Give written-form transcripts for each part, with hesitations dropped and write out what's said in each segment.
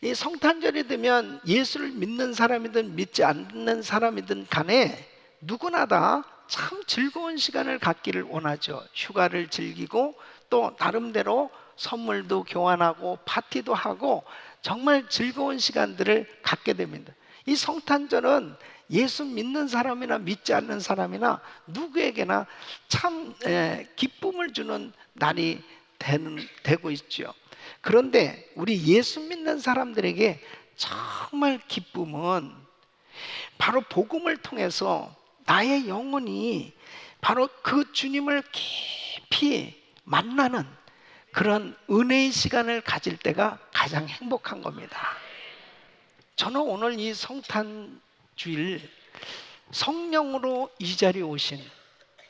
이 성탄절이 되면 예수를 믿는 사람이든 믿지 않는 사람이든 간에 누구나 다 참 즐거운 시간을 갖기를 원하죠. 휴가를 즐기고 또 나름대로 선물도 교환하고 파티도 하고 정말 즐거운 시간들을 갖게 됩니다. 이 성탄절은 예수 믿는 사람이나 믿지 않는 사람이나 누구에게나 참 기쁨을 주는 날이 되고 있죠. 그런데 우리 예수 믿는 사람들에게 정말 기쁨은 바로 복음을 통해서 나의 영혼이 바로 그 주님을 깊이 만나는 그런 은혜의 시간을 가질 때가 가장 행복한 겁니다. 저는 오늘 이 성탄주일 성령으로 이 자리에 오신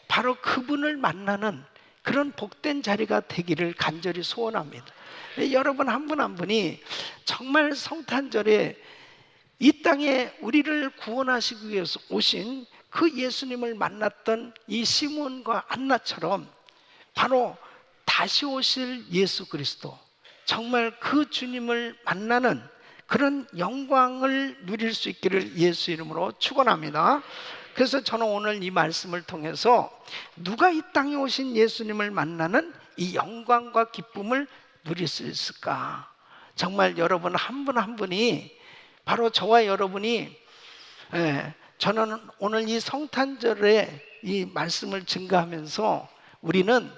바로 그분을 만나는 그런 복된 자리가 되기를 간절히 소원합니다. 여러분 한 분 한 분이 정말 성탄절에 이 땅에 우리를 구원하시기 위해서 오신 그 예수님을 만났던 이 시몬과 안나처럼 바로 다시 오실 예수 그리스도, 정말 그 주님을 만나는 그런 영광을 누릴 수 있기를 예수 이름으로 축원합니다. 그래서 저는 오늘 이 말씀을 통해서 누가 이 땅에 오신 예수님을 만나는 이 영광과 기쁨을 누릴 수 있을까? 정말 여러분 한 분 한 분이 바로 저와 여러분이 저는 오늘 이 성탄절에 이 말씀을 증거하면서 우리는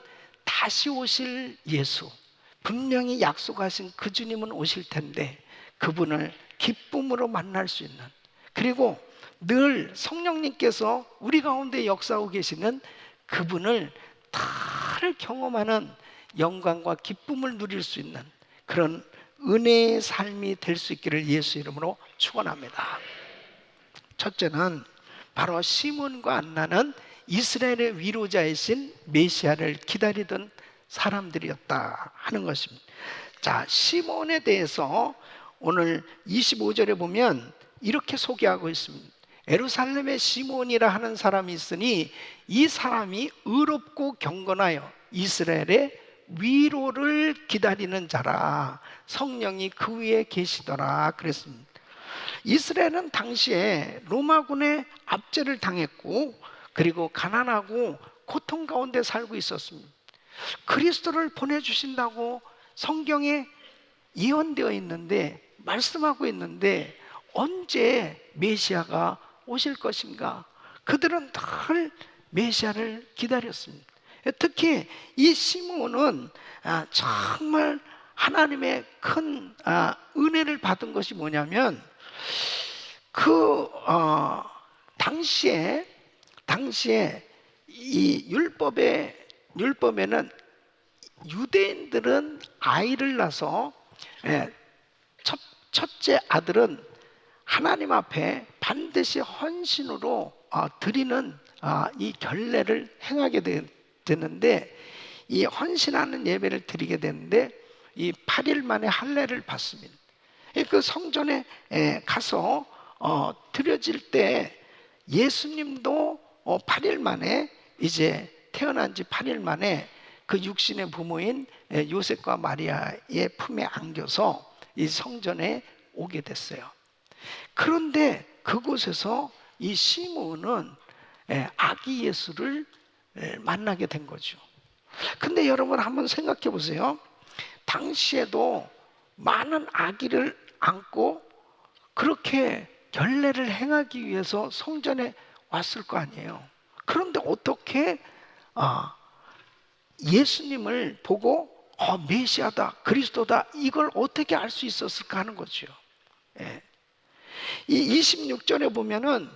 다시 오실 예수, 분명히 약속하신 그 주님은 오실 텐데 그분을 기쁨으로 만날 수 있는, 그리고 늘 성령님께서 우리 가운데 역사하고 계시는 그분을 다를 경험하는 영광과 기쁨을 누릴 수 있는 그런 은혜의 삶이 될 수 있기를 예수 이름으로 축원합니다. 첫째는 바로 시몬과 안나는 이스라엘의 위로자이신 메시아를 기다리던 사람들이었다 하는 것입니다. 자, 시몬에 대해서 오늘 25절에 보면 이렇게 소개하고 있습니다. 예루살렘에 시몬이라 하는 사람이 있으니 이 사람이 의롭고 경건하여 이스라엘의 위로를 기다리는 자라, 성령이 그 위에 계시더라 그랬습니다. 이스라엘은 당시에 로마군의 압제를 당했고 그리고 가난하고 고통 가운데 살고 있었습니다. 그리스도를 보내주신다고 성경에 예언되어 있는데, 말씀하고 있는데 언제 메시아가 오실 것인가? 그들은 늘 메시아를 기다렸습니다. 특히 이 시몬은 정말 하나님의 큰 은혜를 받은 것이 뭐냐면 당시에 이 율법에는 유대인들은 아이를 낳아서 첫째 아들은 하나님 앞에 반드시 헌신으로 드리는 이 결례를 행하게 되는데, 이 헌신하는 예배를 드리게 되는데 이 8일 만에 할례를 받습니다. 그 성전에 가서 드려질 때 예수님도 8일 만에, 이제 태어난 지 8일 만에 그 육신의 부모인 요셉과 마리아의 품에 안겨서 이 성전에 오게 됐어요. 그런데 그곳에서 이 시몬은 아기 예수를 만나게 된 거죠. 근데 여러분 한번 생각해 보세요. 당시에도 많은 아기를 안고 그렇게 결례를 행하기 위해서 성전에 왔을 거 아니에요. 그런데 어떻게 예수님을 보고 메시아다, 그리스도다, 이걸 어떻게 알 수 있었을까 하는 거죠. 이 26절에 보면은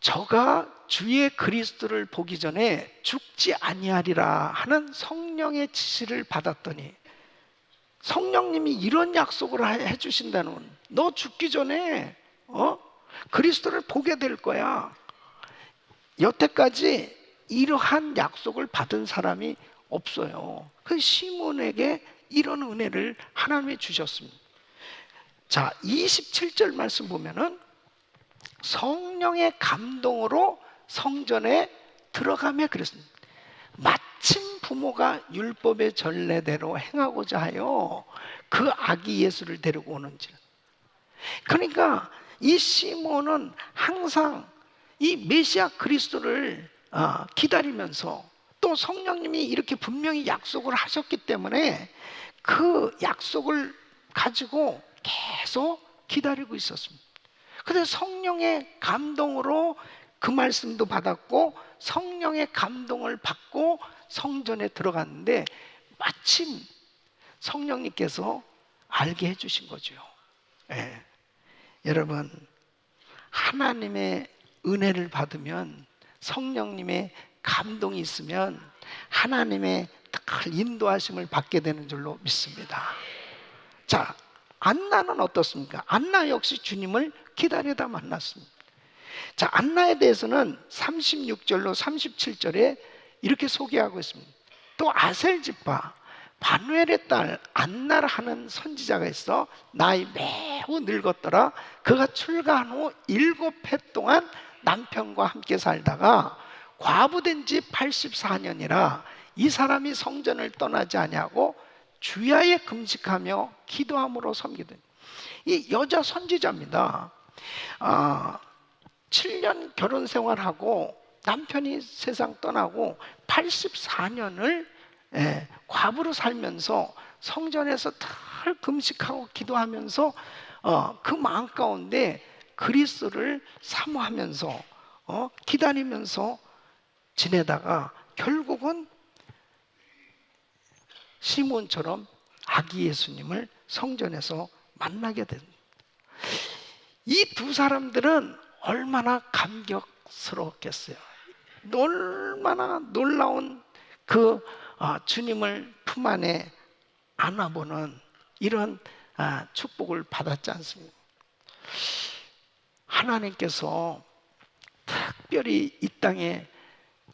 저가 주의 그리스도를 보기 전에 죽지 아니하리라 하는 성령의 지시를 받았더니, 성령님이 이런 약속을 해주신다는, 너 죽기 전에 그리스도를 보게 될 거야. 여태까지 이러한 약속을 받은 사람이 없어요. 그 시몬에게 이런 은혜를 하나님이 주셨습니다. 자, 27절 말씀 보면은 성령의 감동으로 성전에 들어가며 그랬습니다. 마침 부모가 율법의 전례대로 행하고자 하여 그 아기 예수를 데리고 오는지. 그러니까 이 시몬은 항상 이 메시아 그리스도를 기다리면서, 또 성령님이 이렇게 분명히 약속을 하셨기 때문에 그 약속을 가지고 계속 기다리고 있었습니다. 그래서 성령의 감동으로 그 말씀도 받았고 성령의 감동을 받고 성전에 들어갔는데 마침 성령님께서 알게 해주신 거죠. 예. 여러분, 하나님의 은혜를 받으면, 성령님의 감동이 있으면 하나님의 특별 인도하심을 받게 되는 줄로 믿습니다. 자, 안나는 어떻습니까? 안나 역시 주님을 기다리다 만났습니다. 자, 안나에 대해서는 36절로 37절에 이렇게 소개하고 있습니다. 또 아셀지파 바누엘의 딸 안나라 하는 선지자가 있어 나이 매우 늙었더라. 그가 출가한 후 7해 동안 남편과 함께 살다가 과부된 지 84년이라 이 사람이 성전을 떠나지 아니하고 주야에 금식하며 기도함으로 섬기더니. 이 여자 선지자입니다. 7년 결혼 생활하고 남편이 세상 떠나고 84년을 과부로 살면서 성전에서 늘 금식하고 기도하면서 그 마음 가운데 그리스도를 사모하면서 기다리면서 지내다가 결국은 시몬처럼 아기 예수님을 성전에서 만나게 됩니다. 이 두 사람들은 얼마나 감격스러웠겠어요. 얼마나 놀라운 그 주님을 품 안에 안아보는 이런 축복을 받았지 않습니까? 하나님께서 특별히 이 땅에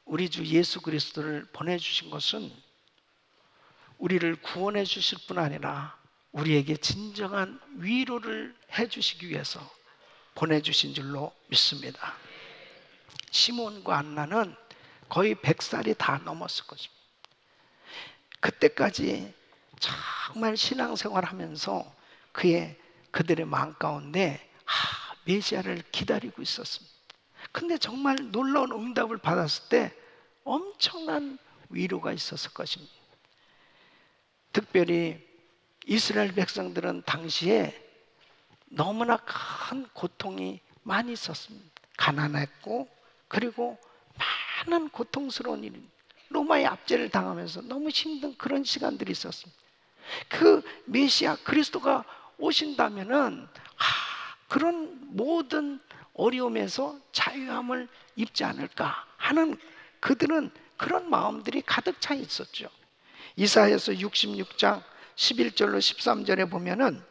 우리 주 예수 그리스도를 보내주신 것은 우리를 구원해 주실 뿐 아니라 우리에게 진정한 위로를 해주시기 위해서 보내주신 줄로 믿습니다. 시몬과 안나는 거의 100살이 다 넘었을 것입니다. 그때까지 정말 신앙생활 하면서 그들의 마음 가운데 메시아를 기다리고 있었습니다. 근데 정말 놀라운 응답을 받았을 때 엄청난 위로가 있었을 것입니다. 특별히 이스라엘 백성들은 당시에 너무나 큰 고통이 많이 있었습니다. 가난했고 그리고 많은 고통스러운 일, 로마의 압제를 당하면서 너무 힘든 그런 시간들이 있었습니다. 그 메시아 그리스도가 오신다면은 그런 모든 어려움에서 자유함을 입지 않을까 하는 그들은 그런 마음들이 가득 차 있었죠. 이사야서 66장 11절로 13절에 보면은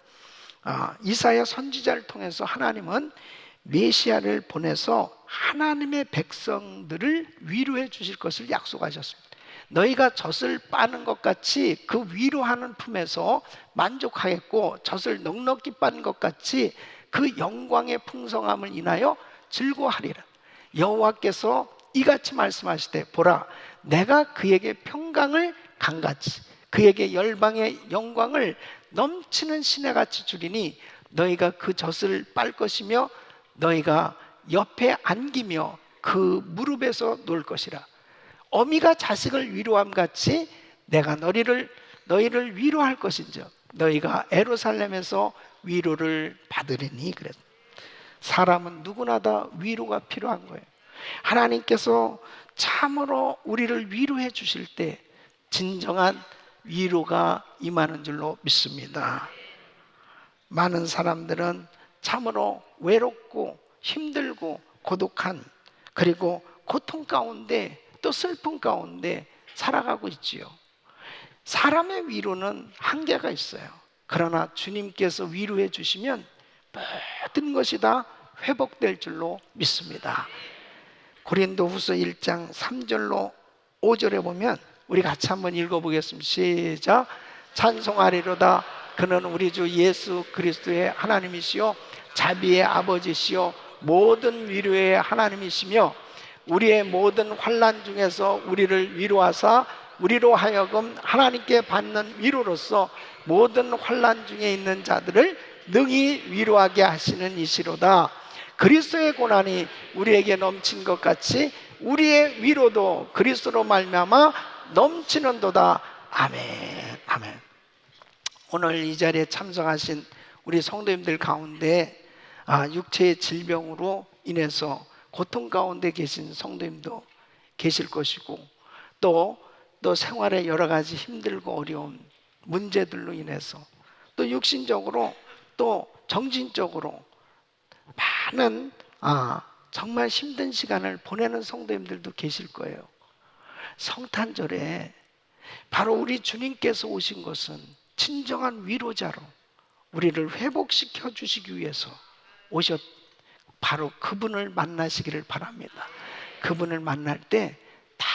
이사야 선지자를 통해서 하나님은 메시아를 보내서 하나님의 백성들을 위로해 주실 것을 약속하셨습니다. 너희가 젖을 빠는 것 같이 그 위로하는 품에서 만족하겠고 젖을 넉넉히 빠는 것 같이 그 영광의 풍성함을 인하여 즐거워하리라. 여호와께서 이같이 말씀하시되 보라 내가 그에게 평강을 강같이 그에게 열방의 영광을 넘치는 시내같이 주리니 너희가 그 젖을 빨 것이며 너희가 옆에 안기며 그 무릎에서 놀 것이라. 어미가 자식을 위로함 같이 내가 너희를 위로할 것인즉 너희가 예루살렘에서 위로를 받으리니. 그래서 사람은 누구나 다 위로가 필요한 거예요. 하나님께서 참으로 우리를 위로해 주실 때 진정한 위로가 임하는 줄로 믿습니다. 많은 사람들은 참으로 외롭고 힘들고 고독한 그리고 고통 가운데 또 슬픔 가운데 살아가고 있지요. 사람의 위로는 한계가 있어요. 그러나 주님께서 위로해 주시면 모든 것이 다 회복될 줄로 믿습니다. 고린도후서 1장 3절로 5절에 보면 우리 같이 한번 읽어보겠습니다. 시작. 찬송하리로다 그는 우리 주 예수 그리스도의 하나님이시요 자비의 아버지시요 모든 위로의 하나님이시며 우리의 모든 환난 중에서 우리를 위로하사 우리로 하여금 하나님께 받는 위로로서 모든 환난 중에 있는 자들을 능히 위로하게 하시는 이시로다. 그리스도의 고난이 우리에게 넘친 것 같이 우리의 위로도 그리스도로 말미암아 넘치는도다. 아멘. 아멘. 오늘 이 자리에 참석하신 우리 성도님들 가운데 육체의 질병으로 인해서 고통 가운데 계신 성도님도 계실 것이고, 또 생활에 여러 가지 힘들고 어려운 문제들로 인해서 또 육신적으로 또 정신적으로 많은 정말 힘든 시간을 보내는 성도님들도 계실 거예요. 성탄절에 바로 우리 주님께서 오신 것은 진정한 위로자로 우리를 회복시켜 주시기 위해서 바로 그분을 만나시기를 바랍니다. 그분을 만날 때 다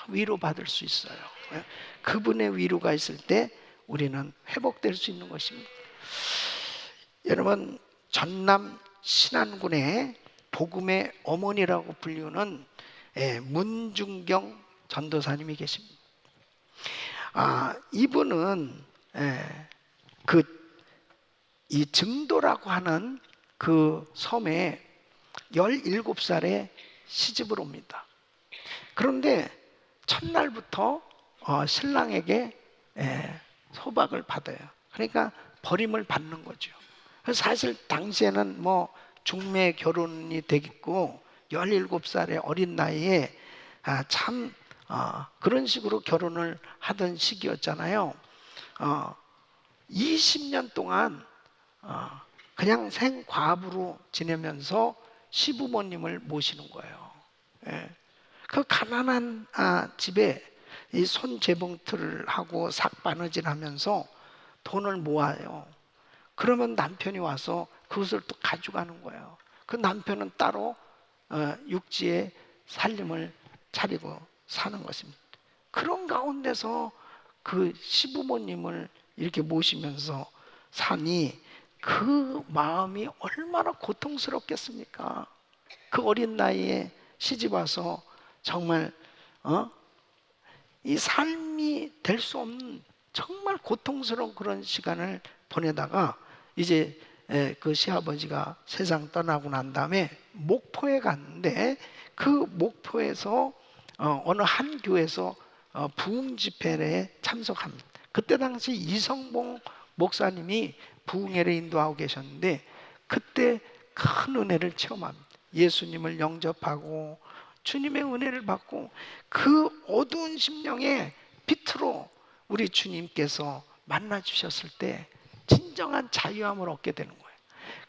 위로받을 수 있어요. 그분의 위로가 있을 때 우리는 회복될 수 있는 것입니다. 여러분, 전남 신안군의 복음의 어머니라고 불리우는 문중경 전도사님이 계십니다. 이분은 이 증도라고 하는 그 섬에 17살에 시집을 옵니다. 그런데 첫날부터 신랑에게 소박을 받아요. 그러니까 버림을 받는 거죠. 사실 당시에는 뭐 중매 결혼이 되겠고 17살의 어린 나이에 참 그런 식으로 결혼을 하던 시기였잖아요. 20년 동안 그냥 생과부로 지내면서 시부모님을 모시는 거예요. 그 가난한 집에 이 손재봉틀을 하고 삭바느질 하면서 돈을 모아요. 그러면 남편이 와서 그것을 또 가져가는 거예요. 그 남편은 따로 육지에 살림을 차리고 사는 것입니다. 그런 가운데서 그 시부모님을 이렇게 모시면서 사니 그 마음이 얼마나 고통스럽겠습니까? 그 어린 나이에 시집 와서 정말 이 삶이 될 수 없는 정말 고통스러운 그런 시간을 보내다가 이제 그 시아버지가 세상 떠나고 난 다음에 목포에 갔는데, 그 목포에서 어느 한 교회에서 부흥 집회에 참석합니다. 그때 당시 이성봉 목사님이 부흥회를 인도하고 계셨는데, 그때 큰 은혜를 체험합니다. 예수님을 영접하고 주님의 은혜를 받고 그 어두운 심령의 빛으로 우리 주님께서 만나 주셨을 때 진정한 자유함을 얻게 되는 거예요.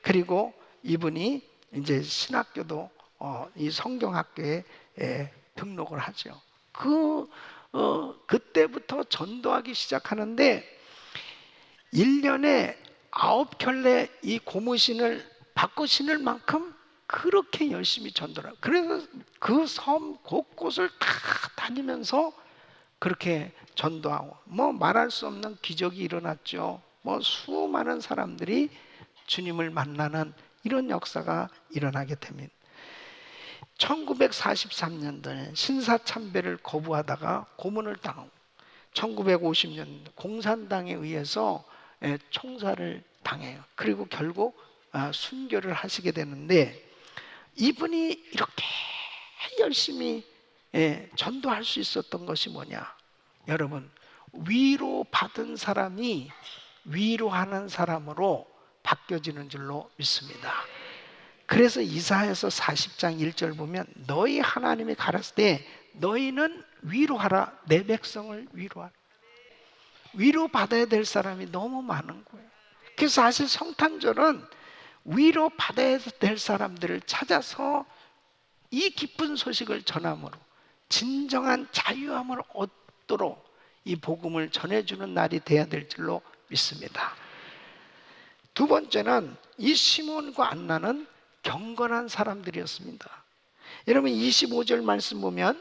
그리고 이분이 이제 신학교도 이 성경학교에 등록을 하죠. 그때부터 전도하기 시작하는데 1년에 9켤레 이 고무신을 바꿔 신을 만큼 그렇게 열심히 전도를. 그래서 그 섬 곳곳을 다 다니면서 그렇게 전도하고, 뭐 말할 수 없는 기적이 일어났죠. 뭐 수많은 사람들이 주님을 만나는 이런 역사가 일어나게 됩니다. 1943년도에 신사참배를 거부하다가 고문을 당하고 1950년 공산당에 의해서 총살을 당해요. 그리고 결국 순교를 하시게 되는데, 이분이 이렇게 열심히 전도할 수 있었던 것이 뭐냐? 여러분, 위로받은 사람이 위로하는 사람으로 바뀌어지는 줄로 믿습니다. 그래서 이사야서 40장 1절 보면 너희 하나님이 가라사대 때 너희는 위로하라, 내 백성을 위로하라. 위로받아야 될 사람이 너무 많은 거예요. 그래서 사실 성탄절은 위로받아야 될 사람들을 찾아서 이 기쁜 소식을 전함으로 진정한 자유함을 얻도록 이 복음을 전해주는 날이 되어야 될 줄로 믿습니다. 두 번째는 이 시몬과 안나는 경건한 사람들이었습니다. 여러분 25절 말씀 보면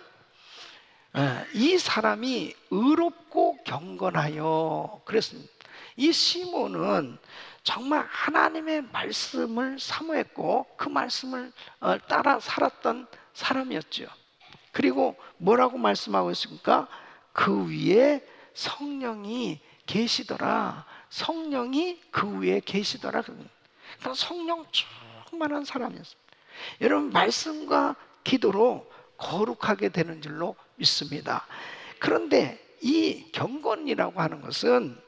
이 사람이 의롭고 경건하여 그랬습니다. 이 시몬은 정말 하나님의 말씀을 사모했고 그 말씀을 따라 살았던 사람이었죠. 그리고 뭐라고 말씀하고 있습니까? 그 위에 성령이 계시더라. 성령이 그 위에 계시더라. 그러니까 성령 충만한 사람이었습니다. 여러분, 말씀과 기도로 거룩하게 되는 줄로 믿습니다. 그런데 이 경건이라고 하는 것은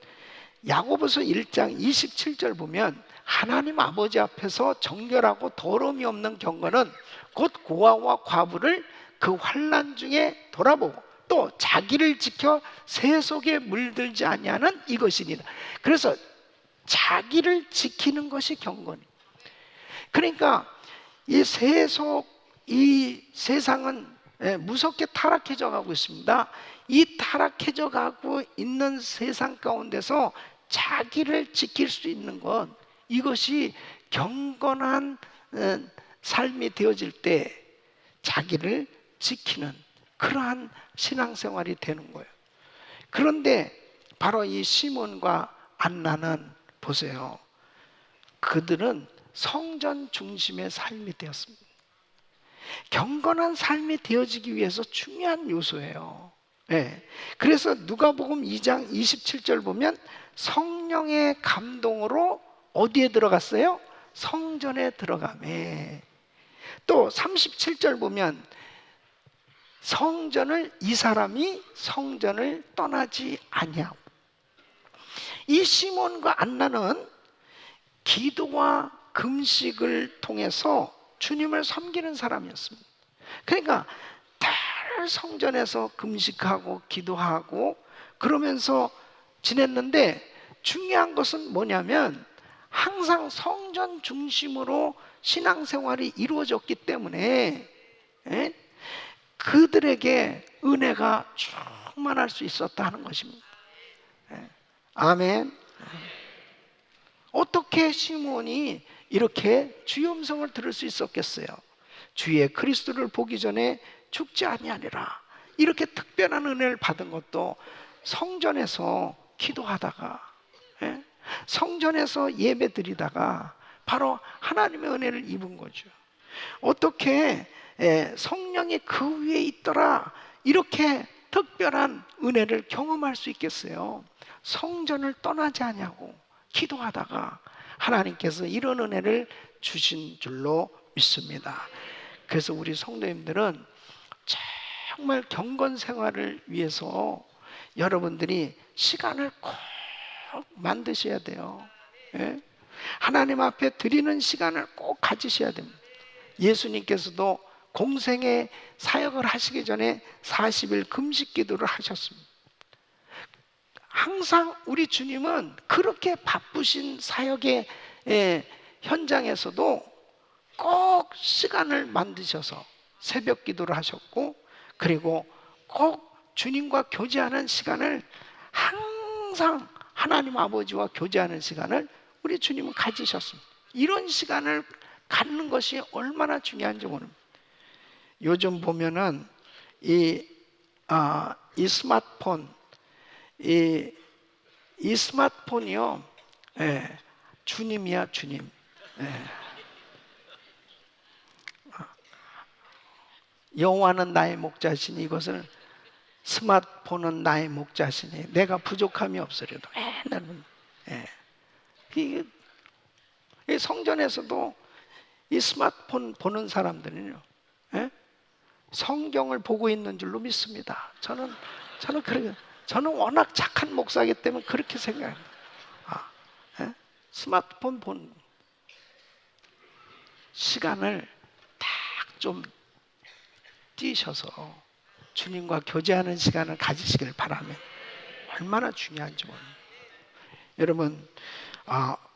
야고보서 1장 27절 보면 하나님 아버지 앞에서 정결하고 더러움이 없는 경건은 곧 고아와 과부를 그 환난 중에 돌아보고 또 자기를 지켜 세속에 물들지 아니하는 이것이니라. 그래서 자기를 지키는 것이 경건이에요. 그러니까 이 세속, 이 세상은 무섭게 타락해져 가고 있습니다. 이 타락해져 가고 있는 세상 가운데서 자기를 지킬 수 있는 것, 이것이 경건한 삶이 되어질 때 자기를 지키는 그러한 신앙생활이 되는 거예요. 그런데 바로 이 시몬과 안나는 보세요. 그들은 성전 중심의 삶이 되었습니다. 경건한 삶이 되어지기 위해서 중요한 요소예요. 네. 그래서 누가복음 2장 27절 보면 성령의 감동으로 어디에 들어갔어요? 성전에 들어가매. 또 37절 보면 이 사람이 성전을 떠나지 아니하고. 이 시몬과 안나는 기도와 금식을 통해서 주님을 섬기는 사람이었습니다. 그러니까 늘 성전에서 금식하고 기도하고 그러면서 지냈는데, 중요한 것은 뭐냐면 항상 성전 중심으로 신앙생활이 이루어졌기 때문에 그들에게 은혜가 충만할 수 있었다는 것입니다. 아멘. 어떻게 시몬이 이렇게 주의 음성을 들을 수 있었겠어요? 주의 그리스도를 보기 전에 죽지 아니하리라. 이렇게 특별한 은혜를 받은 것도 성전에서 기도하다가, 성전에서 예배 드리다가 바로 하나님의 은혜를 입은 거죠. 어떻게 성령이 그 위에 있더라, 이렇게 특별한 은혜를 경험할 수 있겠어요? 성전을 떠나지 않냐고 기도하다가 하나님께서 이런 은혜를 주신 줄로 믿습니다. 그래서 우리 성도님들은 정말 경건 생활을 위해서 여러분들이 시간을 꼭 만드셔야 돼요. 하나님 앞에 드리는 시간을 꼭 가지셔야 됩니다. 예수님께서도 공생의 사역을 하시기 전에 40일 금식 기도를 하셨습니다. 항상 우리 주님은 그렇게 바쁘신 사역의 현장에서도 꼭 시간을 만드셔서 새벽 기도를 하셨고, 그리고 꼭 주님과 교제하는 시간을, 항상 하나님 아버지와 교제하는 시간을 우리 주님은 가지셨습니다. 이런 시간을 갖는 것이 얼마나 중요한지 모릅니다. 요즘 보면은 이 스마트폰, 이 스마트폰이요, 주님이야, 주님. 여호와는 나의 목자시니, 이것을 스마트폰은 나의 목자시니 내가 부족함이 없으려도 나는. 이 성전에서도 이 스마트폰 보는 사람들은요, 성경을 보고 있는 줄로 믿습니다. 저는 그렇게, 저는 워낙 착한 목사이기 때문에 그렇게 생각합니다. 스마트폰 본 시간을 딱 좀 뛰셔서 주님과 교제하는 시간을 가지시길 바라면 얼마나 중요한지 모릅니다. 여러분,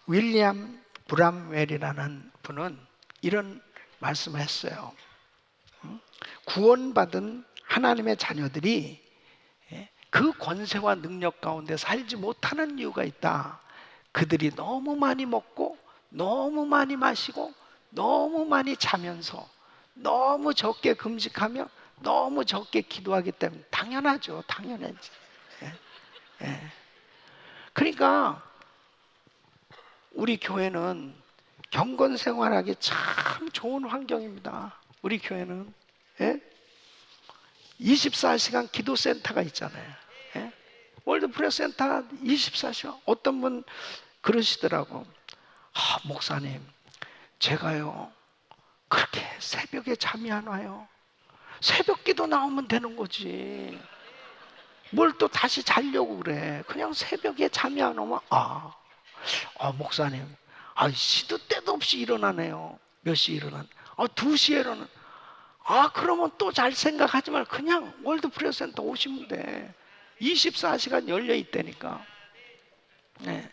윌리엄 브람웰이라는 분은 이런 말씀을 했어요. 구원받은 하나님의 자녀들이 그 권세와 능력 가운데 살지 못하는 이유가 있다. 그들이 너무 많이 먹고 너무 많이 마시고 너무 많이 자면서 너무 적게 금식하며 너무 적게 기도하기 때문에. 당연하죠. 당연하지. 그러니까 우리 교회는 경건 생활하기 참 좋은 환경입니다. 우리 교회는 24시간 기도센터가 있잖아요. 월드 프레스센터 24시간. 어떤 분 그러시더라고. 목사님, 제가요 그렇게 새벽에 잠이 안 와요. 새벽 기도 나오면 되는 거지. 뭘 또 다시 자려고 그래. 그냥 새벽에 잠이 안 오면 목사님, 시도 때도 없이 일어나네요. 몇 시에 일어난? 2시에 일어나. 그러면 또 잘 생각하지 말고 그냥 월드 프레스센터 오시면 돼. 24시간 열려 있다니까. 네.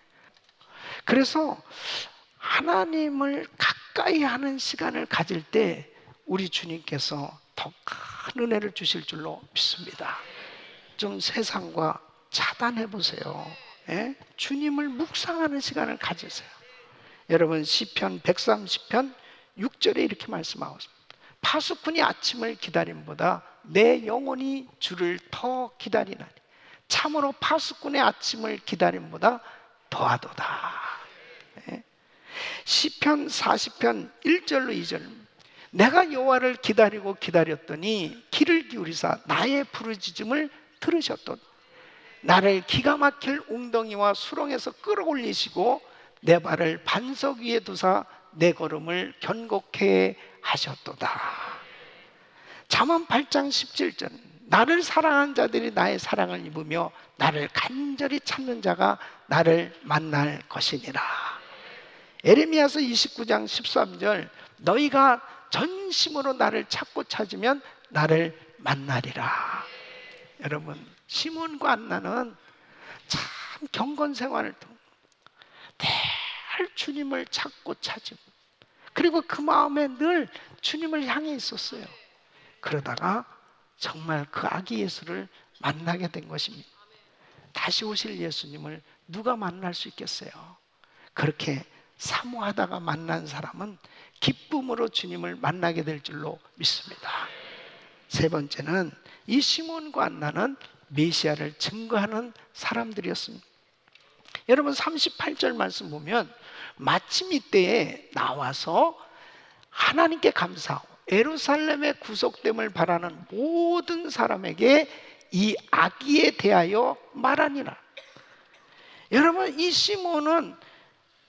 그래서 하나님을 가까이 하는 시간을 가질 때 우리 주님께서 더 큰 은혜를 주실 줄로 믿습니다. 좀 세상과 차단해 보세요. 예? 주님을 묵상하는 시간을 가지세요. 여러분 시편 130편 6절에 이렇게 말씀하고 있습니다. 파수꾼이 아침을 기다림보다 내 영혼이 주를 더 기다리나니 참으로 파수꾼의 아침을 기다림보다 더하도다. 예? 시편 40편 1절로 2절 내가 여호와를 기다리고 기다렸더니 귀를 기울이사 나의 부르짖음을 들으셨도다. 나를 기가 막힐 웅덩이와 수렁에서 끌어올리시고 내 발을 반석 위에 두사 내 걸음을 견고케 하셨도다. 잠언 8장 17절 나를 사랑한 자들이 나의 사랑을 입으며 나를 간절히 찾는 자가 나를 만날 것이니라. 에레미야서 29장 13절 너희가 전심으로 나를 찾고 찾으면 나를 만나리라. 여러분 시몬과 안나는 참 경건 생활을 통해 늘 주님을 찾고 찾음, 그리고 그 마음에 늘 주님을 향해 있었어요. 그러다가 정말 그 아기 예수를 만나게 된 것입니다. 다시 오실 예수님을 누가 만날 수 있겠어요? 그렇게 사모하다가 만난 사람은 기쁨으로 주님을 만나게 될 줄로 믿습니다. 세 번째는 이 시몬과 안나는 메시아를 증거하는 사람들이었습니다. 여러분 38절 말씀 보면 마침 이때에 나와서 하나님께 감사하고 예루살렘의 구속됨을 바라는 모든 사람에게 이 아기에 대하여 말하니라. 여러분 이 시몬은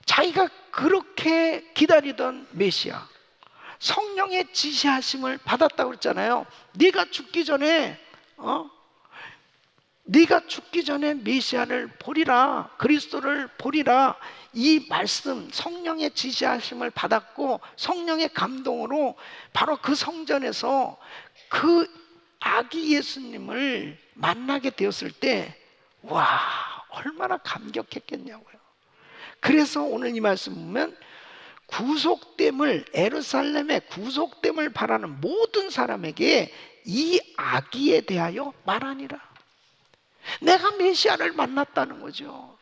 자기가 그렇게 기다리던 메시아, 성령의 지시하심을 받았다고 그랬잖아요. 네가 죽기 전에 메시아를 보리라, 그리스도를 보리라. 이 말씀 성령의 지시하심을 받았고 성령의 감동으로 바로 그 성전에서 그 아기 예수님을 만나게 되었을 때 와, 얼마나 감격했겠냐고요. 그래서 오늘 이 말씀 보면 예루살렘의 구속됨을 바라는 모든 사람에게 이 아기에 대하여 말하니라. 내가 메시아를 만났다는 거죠.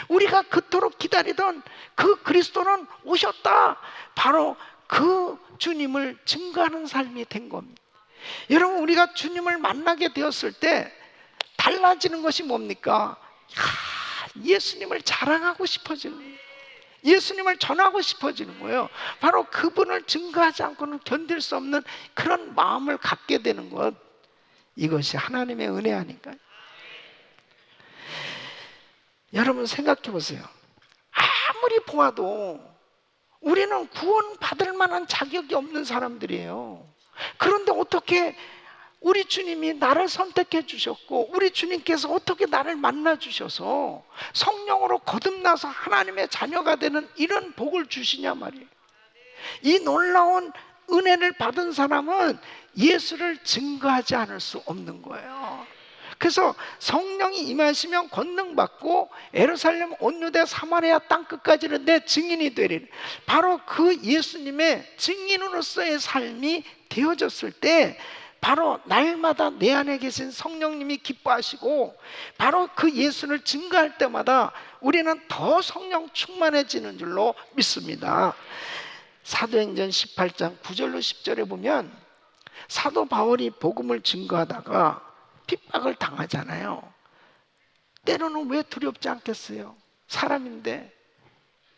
우리가 그토록 기다리던 그 그리스도는 오셨다. 바로 그 주님을 증거하는 삶이 된 겁니다. 여러분 우리가 주님을 만나게 되었을 때 달라지는 것이 뭡니까? 예수님을 자랑하고 싶어지는 거예요. 예수님을 전하고 싶어지는 거예요. 바로 그분을 증거하지 않고는 견딜 수 없는 그런 마음을 갖게 되는 것, 이것이 하나님의 은혜 아닌가요? 여러분 생각해 보세요. 아무리 보아도 우리는 구원받을 만한 자격이 없는 사람들이에요. 그런데 어떻게 우리 주님이 나를 선택해 주셨고 우리 주님께서 어떻게 나를 만나 주셔서 성령으로 거듭나서 하나님의 자녀가 되는 이런 복을 주시냐 말이에요. 이 놀라운 은혜를 받은 사람은 예수를 증거하지 않을 수 없는 거예요. 그래서 성령이 임하시면 권능받고 예루살렘 온 유대 사마리아 땅끝까지는 내 증인이 되리니, 바로 그 예수님의 증인으로서의 삶이 되어졌을 때 바로 날마다 내 안에 계신 성령님이 기뻐하시고 바로 그 예수를 증거할 때마다 우리는 더 성령 충만해지는 줄로 믿습니다. 사도행전 18장 9절로 10절에 보면 사도 바울이 복음을 증거하다가 핍박을 당하잖아요. 때로는 왜 두렵지 않겠어요? 사람인데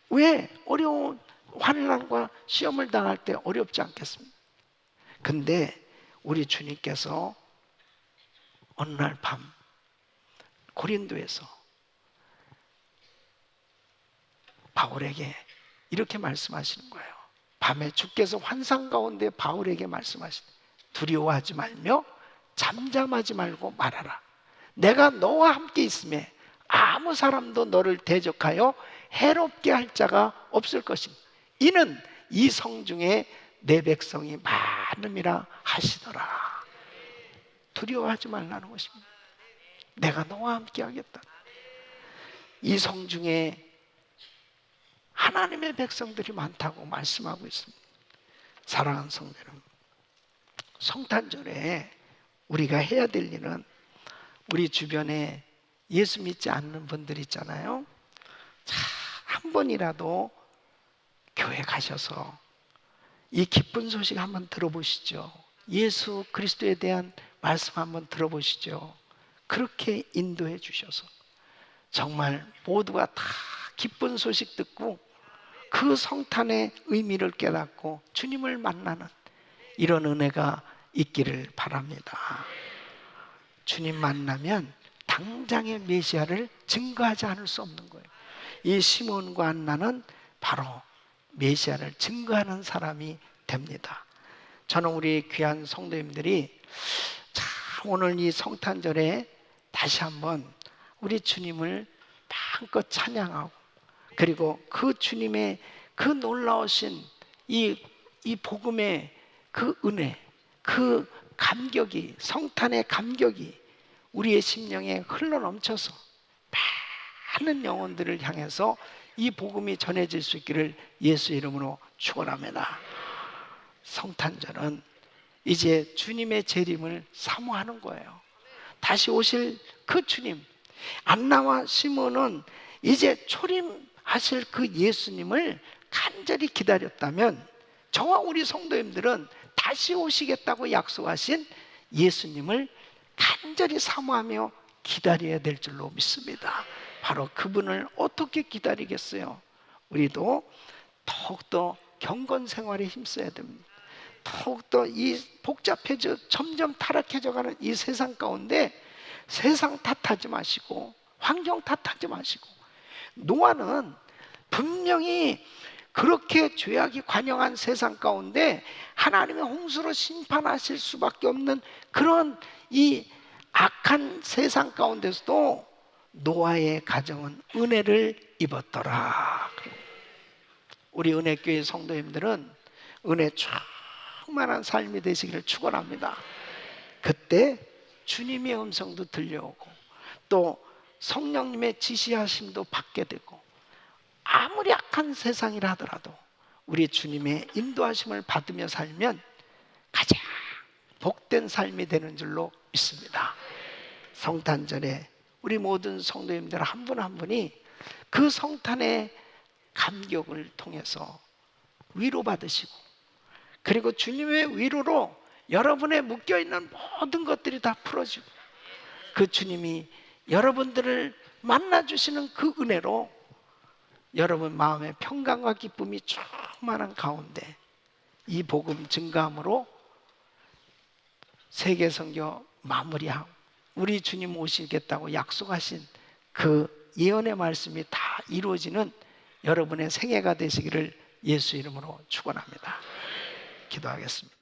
왜 어려운 환난과 시험을 당할 때 어렵지 않겠습니까? 근데 우리 주님께서 어느 날 밤 고린도에서 바울에게 이렇게 말씀하시는 거예요. 밤에 주께서 환상 가운데 바울에게 말씀하시되 두려워하지 말며 잠잠하지 말고 말하라. 내가 너와 함께 있음에 아무 사람도 너를 대적하여 해롭게 할 자가 없을 것이니 이는 이 성중에 내 백성이 많음이라 하시더라. 두려워하지 말라는 것입니다. 내가 너와 함께 하겠다. 이 성중에 하나님의 백성들이 많다고 말씀하고 있습니다. 사랑하는 성도 여러분, 성탄절에 우리가 해야 될 일은 우리 주변에 예수 믿지 않는 분들 있잖아요. 자, 한 번이라도 교회 가셔서 이 기쁜 소식 한번 들어보시죠. 예수 그리스도에 대한 말씀 한번 들어보시죠. 그렇게 인도해 주셔서 정말 모두가 다 기쁜 소식 듣고 그 성탄의 의미를 깨닫고 주님을 만나는 이런 은혜가 있기를 바랍니다. 주님 만나면 당장의 메시아를 증거하지 않을 수 없는 거예요. 이 시몬과 안나는 바로 메시아를 증거하는 사람이 됩니다. 저는 우리 귀한 성도님들이 오늘 이 성탄절에 다시 한번 우리 주님을 마음껏 찬양하고 그리고 그 주님의 그 놀라우신 이 복음의 그 은혜, 그 감격이, 성탄의 감격이 우리의 심령에 흘러넘쳐서 많은 영혼들을 향해서 이 복음이 전해질 수 있기를 예수 이름으로 축원합니다. 성탄절은 이제 주님의 재림을 사모하는 거예요. 다시 오실 그 주님, 안나와 시몬은 이제 초림하실 그 예수님을 간절히 기다렸다면 저와 우리 성도님들은 다시 오시겠다고 약속하신 예수님을 간절히 사모하며 기다려야 될 줄로 믿습니다. 바로 그분을 어떻게 기다리겠어요? 우리도 더욱더 경건 생활에 힘써야 됩니다. 더욱더 이 복잡해져 점점 타락해져가는 이 세상 가운데 세상 탓하지 마시고 환경 탓하지 마시고 노아는 분명히 그렇게 죄악이 관영한 세상 가운데 하나님의 홍수로 심판하실 수밖에 없는 그런 이 악한 세상 가운데서도 노아의 가정은 은혜를 입었더라. 우리 은혜교회 성도님들은 은혜 충만한 삶이 되시기를 축원합니다. 그때 주님의 음성도 들려오고 또 성령님의 지시하심도 받게 되고 아무리 악한 세상이라 하더라도 우리 주님의 인도하심을 받으며 살면 가장 복된 삶이 되는 줄로 믿습니다. 성탄절에 우리 모든 성도님들 한 분 한 분이 그 성탄의 감격을 통해서 위로받으시고 그리고 주님의 위로로 여러분의 묶여있는 모든 것들이 다 풀어지고 그 주님이 여러분들을 만나주시는 그 은혜로 여러분 마음의 평강과 기쁨이 충만한 가운데 이 복음 증가함으로 세계 선교 마무리하고 우리 주님 오시겠다고 약속하신 그 예언의 말씀이 다 이루어지는 여러분의 생애가 되시기를 예수 이름으로 축원합니다. 기도하겠습니다.